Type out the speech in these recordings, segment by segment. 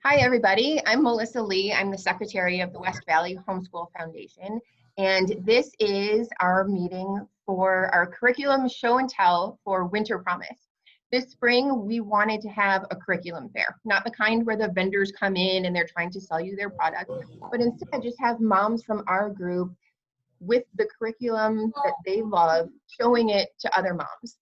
Hi, everybody. I'm Melissa Lee. I'm the secretary of the West Valley Homeschool Foundation, and this is our meeting for our curriculum show and tell for WinterPromise. This spring, we wanted to have a curriculum fair, not the kind where the vendors come in and they're trying to sell you their product, but instead just have moms from our group with the curriculum that they love, showing it to other moms.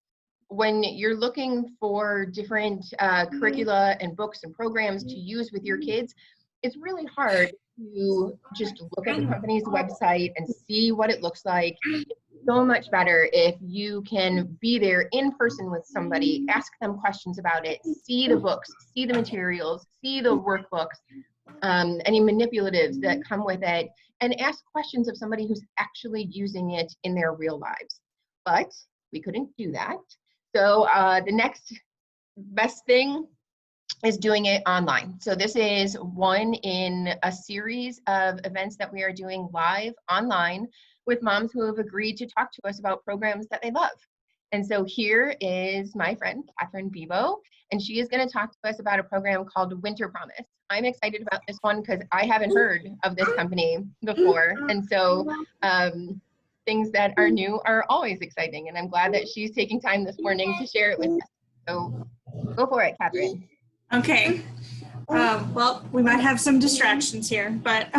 When you're looking for different curricula and books and programs to use with your kids, it's really hard to just look at the company's website and see what it looks like. It's so much better if you can be there in person with somebody, ask them questions about it, see the books, see the materials, see the workbooks, any manipulatives that come with it, and ask questions of somebody who's actually using it in their real lives. But we couldn't do that. So the next best thing is doing it online. So this is one in a series of events that we are doing live online with moms who have agreed to talk to us about programs that they love. And so here is my friend, Katherine, and she is going to talk to us about a program called WinterPromise. I'm excited about this one because I haven't heard of this company before. And so things that are new are always exciting. And I'm glad that she's taking time this morning to share it with us. So go for it, Katherine. Okay. Well, we might have some distractions here, but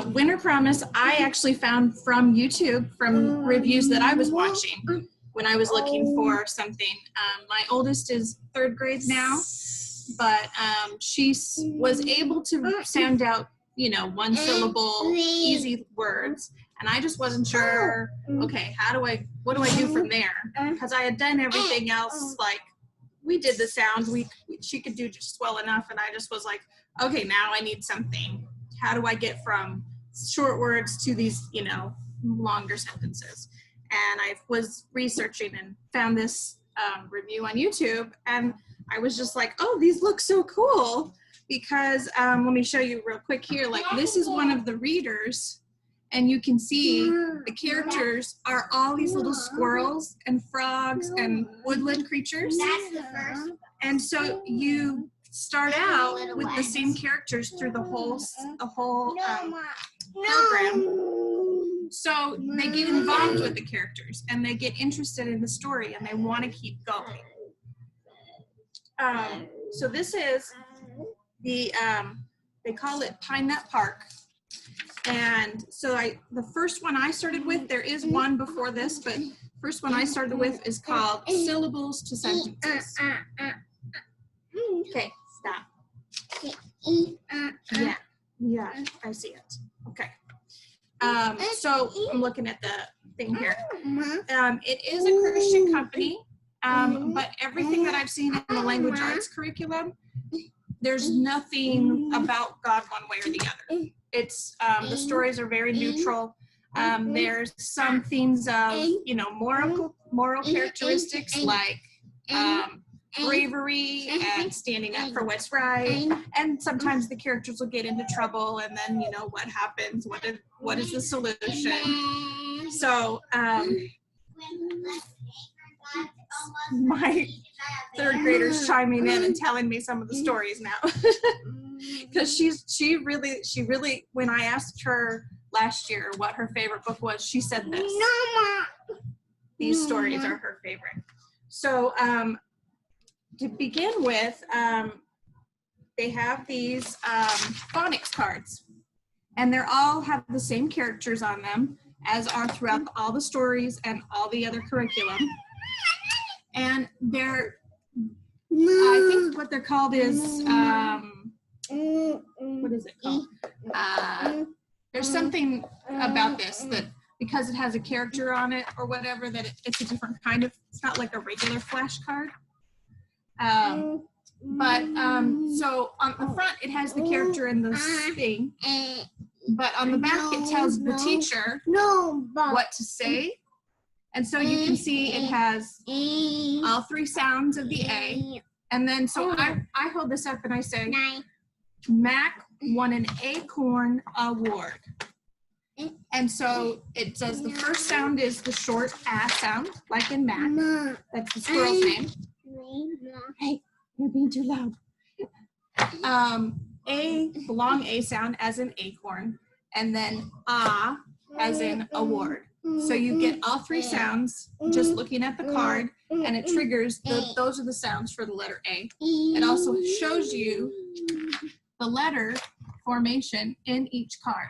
WinterPromise I actually found from YouTube, from reviews that I was watching when I was looking for something. My oldest is 3rd grade now, but she was able to sound out, you know, one syllable, easy words. And I just wasn't sure, okay, what do I do from there? Because I had done everything else, like we did the sounds, she could do just well enough. And I just was like, okay, now I need something. How do I get from short words to these, you know, longer sentences? And I was researching and found this review on YouTube. And I was just like, oh, these look so cool. Because let me show you real quick here. Like this is one of the readers. And you can see the characters are all these little squirrels and frogs and woodland creatures. That's the first. And so you start out with the same characters through the whole program. So they get involved with the characters and they get interested in the story and they want to keep going. So this is the, they call it Pine Nut Park. And so the first one I started with, there is one before this, but first one I started with is called Syllables to Sentences. Okay, stop. Yeah, I see it. Okay. So I'm looking at the thing here. It is a Christian company, but everything that I've seen in the language arts curriculum, there's nothing about God one way or the other. It's the stories are very neutral. There's some themes of, you know, moral characteristics like bravery and standing up for what's right. And sometimes the characters will get into trouble, and then, you know, what happens? What is the solution? So my 3rd grader's chiming in and telling me some of the stories now. Because she really, when I asked her last year what her favorite book was, she said this. These stories are her favorite. So to begin with, they have these phonics cards, and they all have the same characters on them as are throughout all the stories and all the other curriculum. And they're, I think what they're called is, what is it called? There's something about this that because it has a character on it or whatever, that it's a different kind of, it's not like a regular flashcard. So on the front, it has the character in the thing, but on the back, it tells the teacher what to say. And so you can see it has all 3 sounds of the A. And then, so I hold this up and I say, Mac won an Acorn Award. And so it says the first sound is the short A sound, like in Mac. That's the squirrel's name. Hey, you're being too loud. A, the long A sound as in acorn, and then ah as in award. So you get all three sounds just looking at the card, and it triggers those are the sounds for the letter A. It also shows you the letter formation in each card.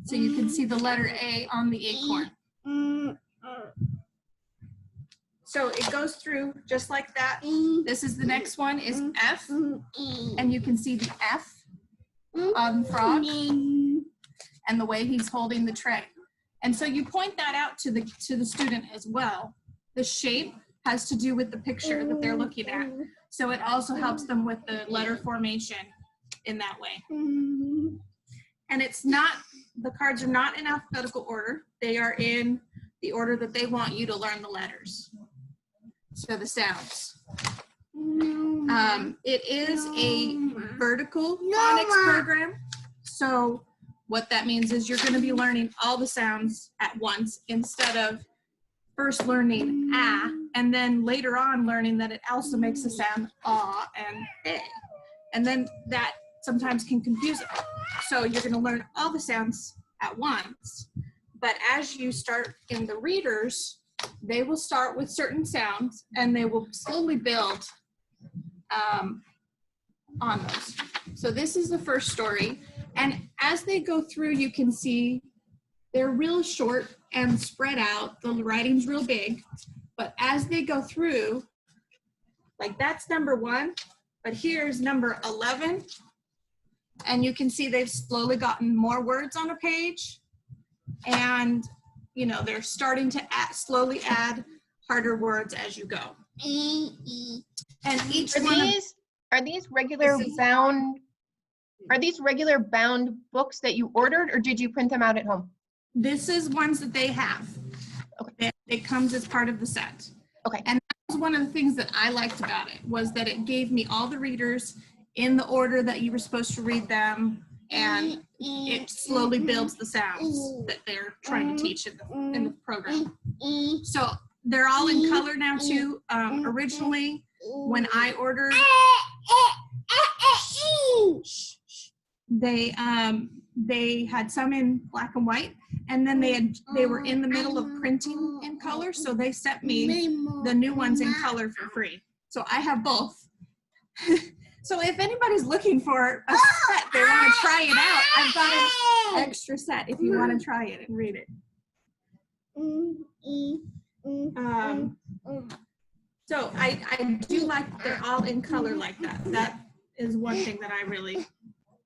So you can see the letter A on the acorn. So it goes through just like that. This is the next one is F, and you can see the F on frog and the way he's holding the tray. And so you point that out to the student as well. The shape has to do with the picture that they're looking at. So it also helps them with the letter formation in that way. And it's not, the cards are not in alphabetical order. They are in the order that they want you to learn the letters. So the sounds. It is a vertical phonics program. So what that means is you're going to be learning all the sounds at once instead of first learning ah and then later on learning that it also makes the sound ah and a. And then that sometimes can confuse it. So you're going to learn all the sounds at once. But as you start in the readers, they will start with certain sounds and they will slowly build on those. So this is the first story. And as they go through, you can see they're real short and spread out. The writing's real big. But as they go through, like that's number 1, but here's number 11. And you can see they've slowly gotten more words on a page. And, you know, they're starting to slowly add harder words as you go. And each are these regular bound books that you ordered, or did you print them out at home? This is ones that they have. Okay. It comes as part of the set. Okay. And that was one of the things that I liked about it, was that it gave me all the readers in the order that you were supposed to read them, and it slowly builds the sounds that they're trying to teach in the program. So they're all in color now too. Originally, when I ordered, they had some in black and white, and then they were in the middle of printing in color, so they sent me the new ones in color for free. So I have both. So if anybody's looking for a set, they want to try it out, I've got an extra set if you want to try it and read it. So I do like they're all in color like that. That is one thing that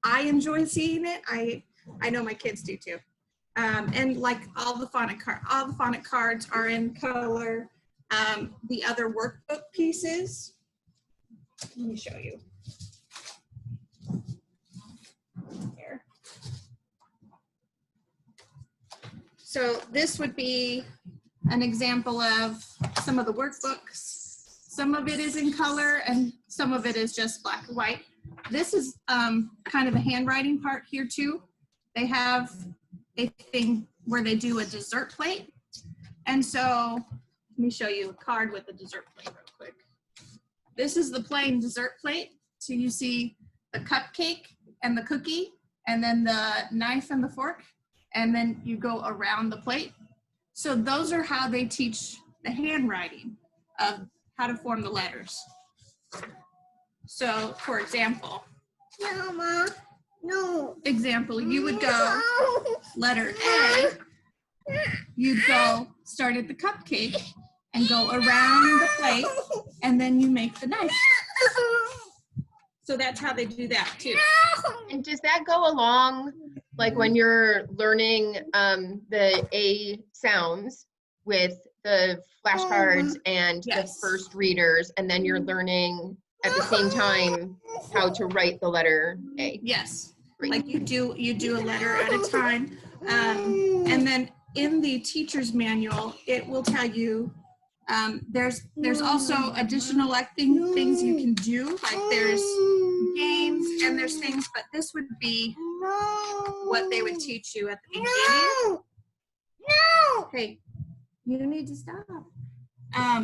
I enjoy seeing it. I know my kids do too. And like all the phonic cards are in color. The other workbook pieces, let me show you. Here. So this would be an example of some of the workbooks. Some of it is in color and some of it is just black and white. This is kind of a handwriting part here too. They have a thing where they do a dessert plate. And so let me show you a card with a dessert plate real quick. This is the plain dessert plate. So you see the cupcake and the cookie, and then the knife and the fork, and then you go around the plate. So those are how they teach the handwriting of how to form the letters. So for example, you would go letter A, you'd go start at the cupcake and go around the plate, and then you make the knife. So that's how they do that too. And does that go along, like when you're learning the A sounds with the flashcards and the first readers, and then you're learning at the same time how to write the letter A? Yes. Great. Like you do a letter at a time. And then in the teacher's manual, it will tell you there's also additional things you can do, like there's games and there's things, but this would be what they would teach you at the beginning. Hey, you need to stop.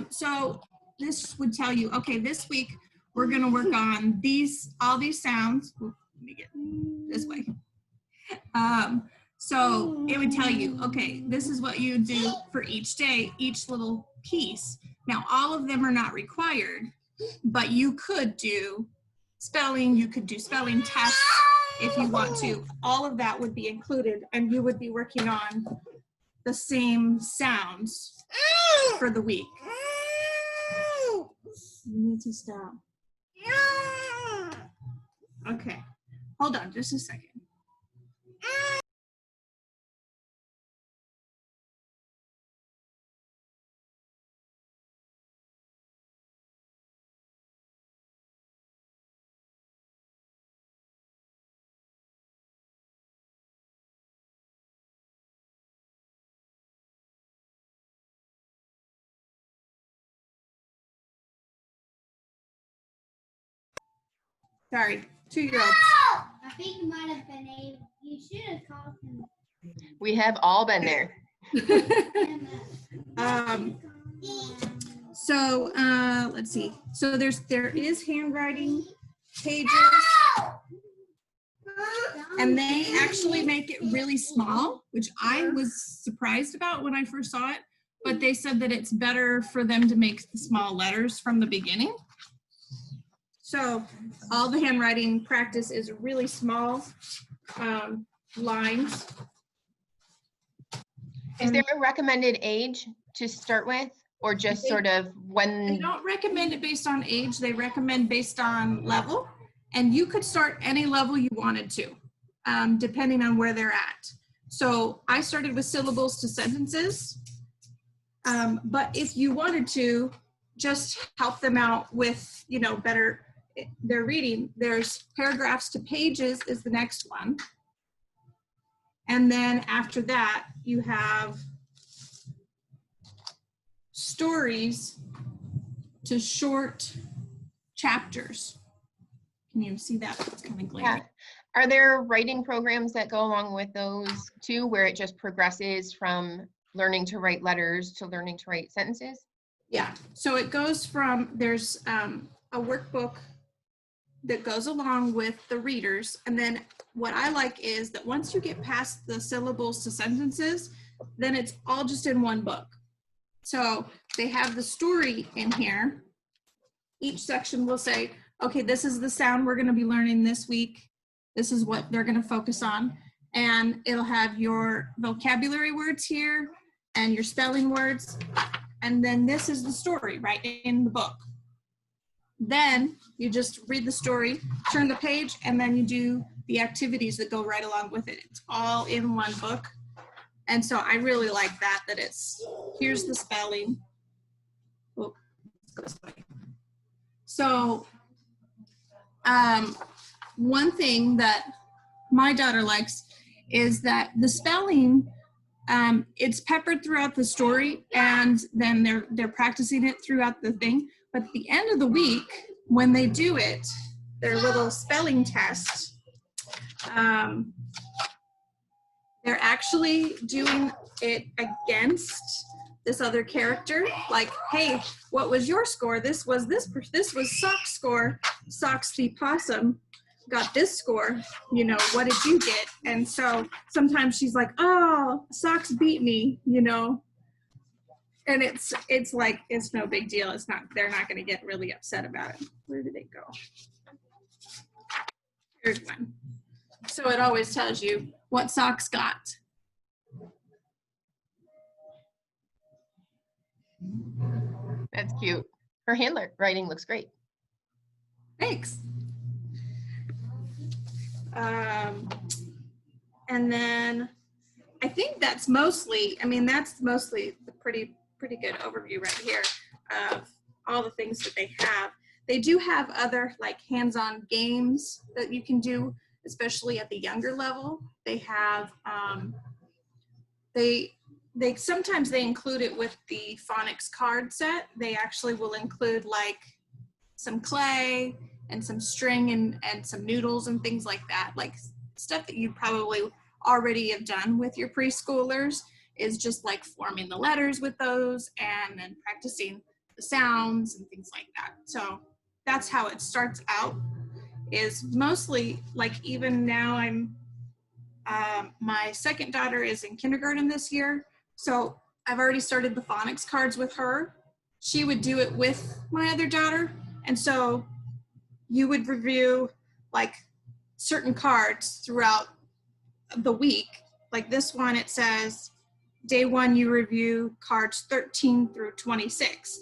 So this would tell you, okay, this week we're gonna work on all these sounds. Ooh, let me get this way. So it would tell you, okay, this is what you do for each day, each little piece. Now, all of them are not required, but you could do spelling, you could do spelling tests if you want to. All of that would be included, and you would be working on the same sounds for the week. You need to stop. Okay, hold on just a second. Sorry, 2-year-olds. I think you might have been able, you should have called him. We have all been there. So let's see. So there is handwriting pages, and they actually make it really small, which I was surprised about when I first saw it. But they said that it's better for them to make the small letters from the beginning. So all the handwriting practice is really small lines. Is there a recommended age to start with, or just sort of They when? don't recommend it based on age. They recommend based on level, and you could start any level you wanted to, depending on where they're at. So I started with syllables to sentences, but if you wanted to just help them out with, you know, better their reading, there's paragraphs to pages is the next one. And then after that, you have stories to short chapters. Can you see that? It's kind of glaring. Yeah. Are there writing programs that go along with those too, where it just progresses from learning to write letters to learning to write sentences? Yeah, so it goes from, there's a workbook that goes along with the readers. And then what I like is that once you get past the syllables to sentences, then it's all just in one book. So they have the story in here. Each section will say, okay, this is the sound we're going to be learning this week. This is what they're going to focus on. And it'll have your vocabulary words here and your spelling words. And then this is the story right in the book. Then you just read the story, turn the page, and then you do the activities that go right along with it. It's all in one book. And so I really like that it's, here's the spelling. Oh, let's go this way. So one thing that my daughter likes is that the spelling, it's peppered throughout the story, and then they're practicing it throughout the thing. But at the end of the week, when they do it, their little spelling test, they're actually doing it against this other character. Like, hey, what was your score? This was Sock's score. Socks the possum got this score. You know, what did you get? And so sometimes she's like, oh, Socks beat me, you know. And it's like, it's no big deal. It's not, they're not going to get really upset about it. Where did it go? Here's one. So it always tells you what Socks got. That's cute. Her handwriting looks great. Thanks. And then I think that's mostly, that's mostly the pretty good overview right here of all the things that they have. They do have other like hands-on games that you can do, especially at the younger level. They have, sometimes they include it with the Phonics card set. They actually will include like some clay and some string and some noodles and things like that, like stuff that you probably already have done with your preschoolers, is just like forming the letters with those and then practicing the sounds and things like that. So that's how it starts out, is mostly like, even now my second daughter is in kindergarten this year. So I've already started the phonics cards with her. She would do it with my other daughter. And so you would review like certain cards throughout the week. Like this one, it says day 1, you review cards 13 through 26.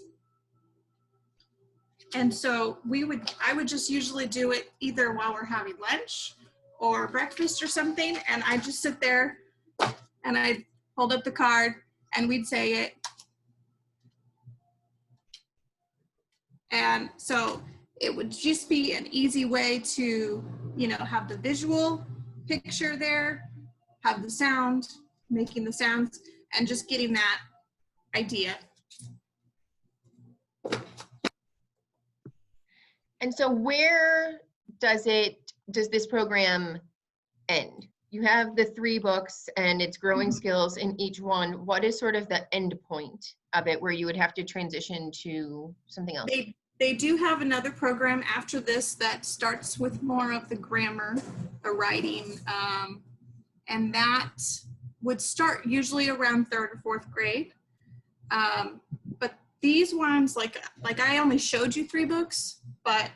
And so I would just usually do it either while we're having lunch or breakfast or something. And I just sit there and I'd hold up the card and we'd say it. And so it would just be an easy way to, have the visual picture there, have the sound, making the sounds, and just getting that idea. And so where does this program end? You have the 3 books and it's growing skills in each one. What is sort of the end point of it where you would have to transition to something else? They do have another program after this that starts with more of the grammar, the writing, and that would start usually around 3rd or 4th grade. But these ones, like I only showed you 3 books, but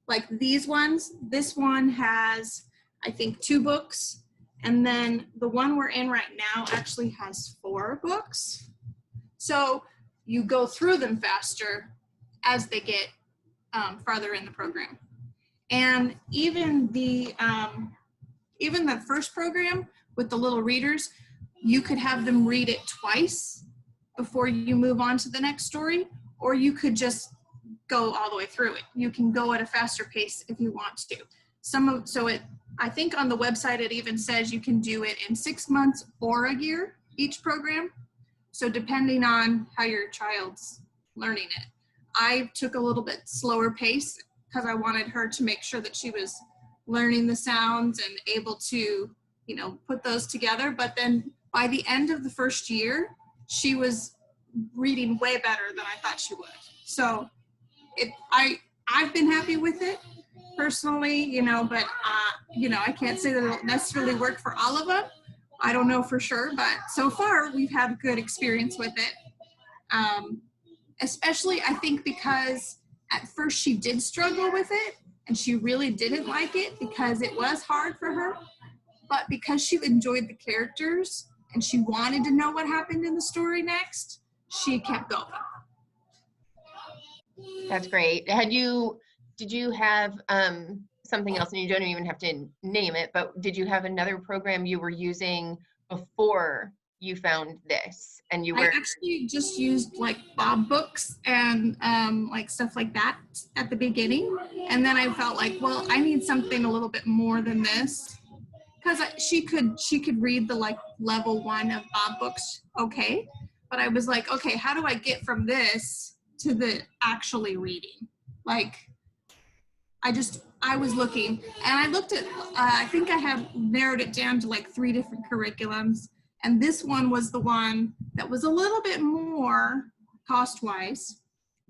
like these ones, this one has, I think, 2 books. And then the one we're in right now actually has 4 books. So you go through them faster as they get farther in the program. And even the first program with the little readers, you could have them read it twice before you move on to the next story, or you could just go all the way through it. You can go at a faster pace if you want to. I think on the website it even says you can do it in 6 months or a year, each program. So depending on how your child's learning it. I took a little bit slower pace because I wanted her to make sure that she was learning the sounds and able to, put those together. But then by the end of the first year, she was reading way better than I thought she would. So I've been happy with it personally, but I can't say that it'll necessarily work for all of them. I don't know for sure, but so far we've had a good experience with it. Especially, I think, because at first she did struggle with it and she really didn't like it because it was hard for her. But because she enjoyed the characters and she wanted to know what happened in the story next, she kept going. That's great. Did you have something else, and you don't even have to name it, but did you have another program you were using before you found this? And I actually just used like Bob books and like stuff like that at the beginning. And then I felt like, well, I need something a little bit more than this. Because she could read the like level 1 of Bob books, okay. But I was like, okay, how do I get from this to the actually reading? Like, I was looking, and I looked at, I think I have narrowed it down to like 3 different curriculums. And this one was the one that was a little bit more cost-wise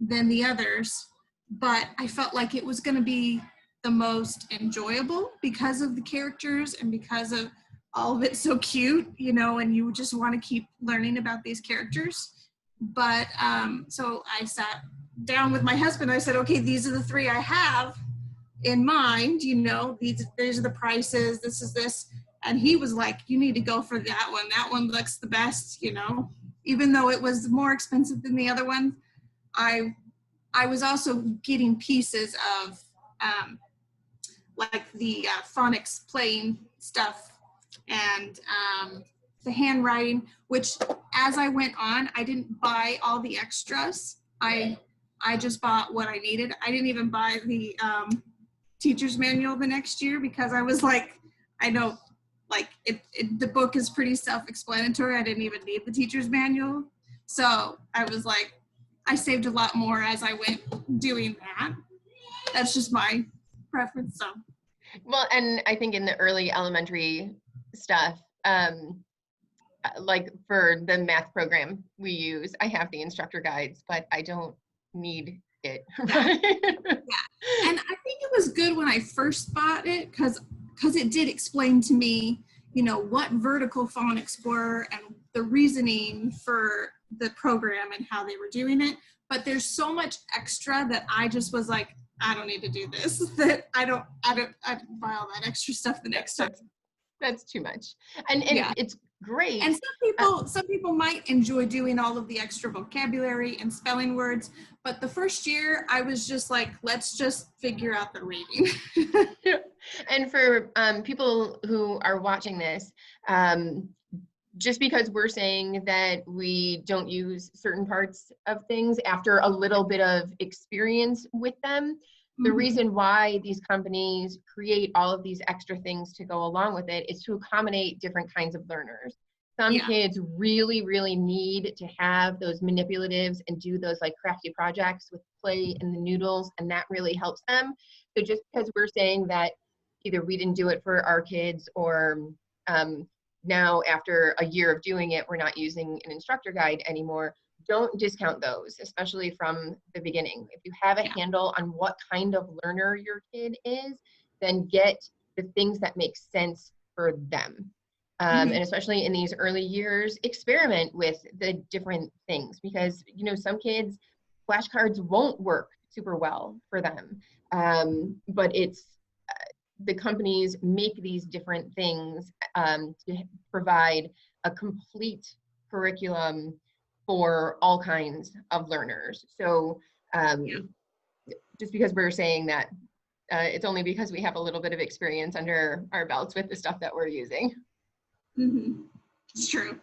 than the others, but I felt like it was going to be the most enjoyable because of the characters and because of all of it so cute, and you just want to keep learning about these characters. But so I sat down with my husband. I said, okay, these are the 3 I have in mind, these are the prices, this is this. And he was like, you need to go for that one. That one looks the best, even though it was more expensive than the other one. I was also getting pieces of like the phonics playing stuff and the handwriting, which as I went on, I didn't buy all the extras. I just bought what I needed. I didn't even buy the teacher's manual the next year because I was like, I know, like the book is pretty self-explanatory. I didn't even need the teacher's manual. So I was like, I saved a lot more as I went doing that. That's just my preference. So. Well, and I think in the early elementary stuff, like for the math program we use, I have the instructor guides, but I don't need it. Yeah. Right? Yeah. And I think it was good when I first bought it because it did explain to me, you know, what vertical phonics were and the reasoning for the program and how they were doing it. But there's so much extra that I just was like, I don't need to do this. That I don't buy all that extra stuff the next time. That's too much. And Yeah. it's great. And some people might enjoy doing all of the extra vocabulary and spelling words, but the first year I was just like, let's just figure out the reading. And for people who are watching this, just because we're saying that we don't use certain parts of things after a little bit of experience with them, the reason why these companies create all of these extra things to go along with it is to accommodate different kinds of learners. Some kids really, really need to have those manipulatives and do those like crafty projects with play and the noodles, and that really helps them. So just because we're saying that either we didn't do it for our kids or now after a year of doing it, we're not using an instructor guide anymore, don't discount those, especially from the beginning. If you have a handle on what kind of learner your kid is, then get the things that make sense for them. And especially in these early years, experiment with the different things because, you know, some kids, flashcards won't work super well for them. But it's, the companies make these different things to provide a complete curriculum for all kinds of learners. So just because we're saying that, it's only because we have a little bit of experience under our belts with the stuff that we're using. It's true.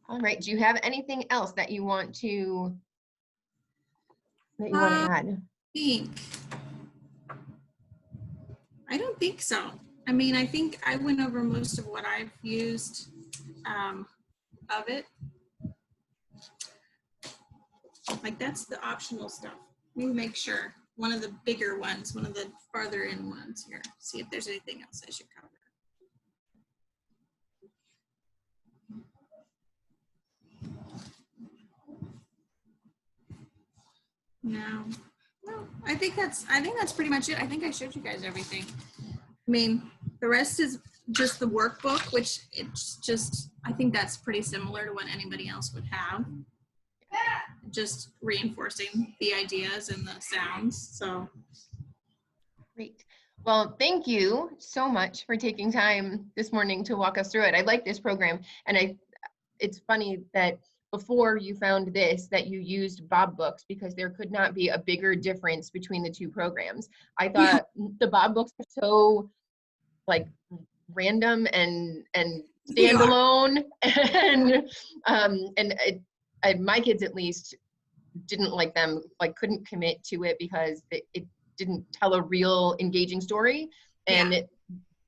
All right. Do you have anything else that you want to add? I don't think so. I mean, I think I went over most of what I've used of it. Like that's the optional stuff. Let me make sure. One of the bigger ones, one of the farther in ones here. See if there's anything else I should cover. No, I think that's pretty much it. I think I showed you guys everything. I mean, the rest is just the workbook, which it's just, I think that's pretty similar to what anybody else would have. Just reinforcing the ideas and the sounds. So great. Well, thank you so much for taking time this morning to walk us through it. I like this program, and it's funny that before you found this, that you used Bob books because there could not be a bigger difference between the two programs. I thought the Bob books are so like random and standalone, and my kids at least didn't like them, like couldn't commit to it because it didn't tell a real engaging story. And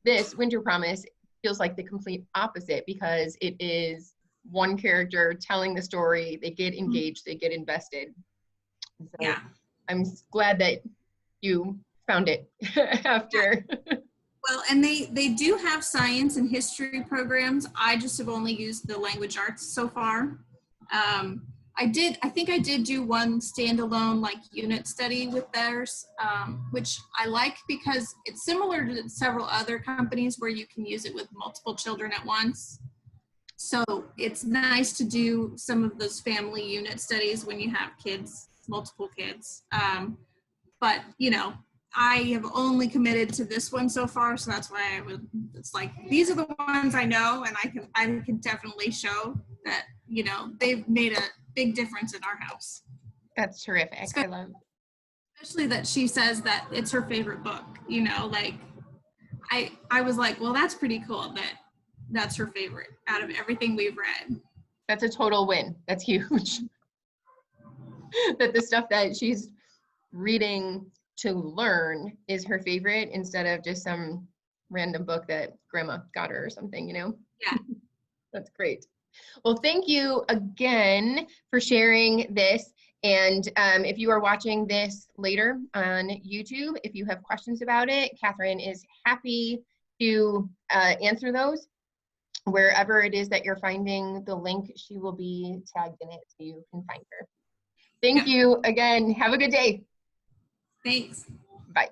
this WinterPromise feels like the complete opposite because it is one character telling the story. They get engaged, they get invested. So I'm glad that you found it after. Well, and they do have science and history programs. I just have only used the language arts so far. I think I did do one standalone like unit study with theirs, which I like because it's similar to several other companies where you can use it with multiple children at once. So it's nice to do some of those family unit studies when you have kids, multiple kids. But you know, I have only committed to this one so far, so that's why it's like, these are the ones I know, and I can definitely show that, you know, they've made a big difference in our house. That's terrific. Especially that she says that it's her favorite book, you know, like I was like, well, that's pretty cool that that's her favorite out of everything we've read. That's a total win. That's huge. That the stuff that she's reading to learn is her favorite instead of just some random book that grandma got her or something, you know? Yeah. That's great. Well, thank you again for sharing this. And if you are watching this later on YouTube, if you have questions about it, Katherine is happy to answer those. Wherever it is that you're finding the link, she will be tagged in it so you can find her. Thank you again. Have a good day. Thanks. Bye.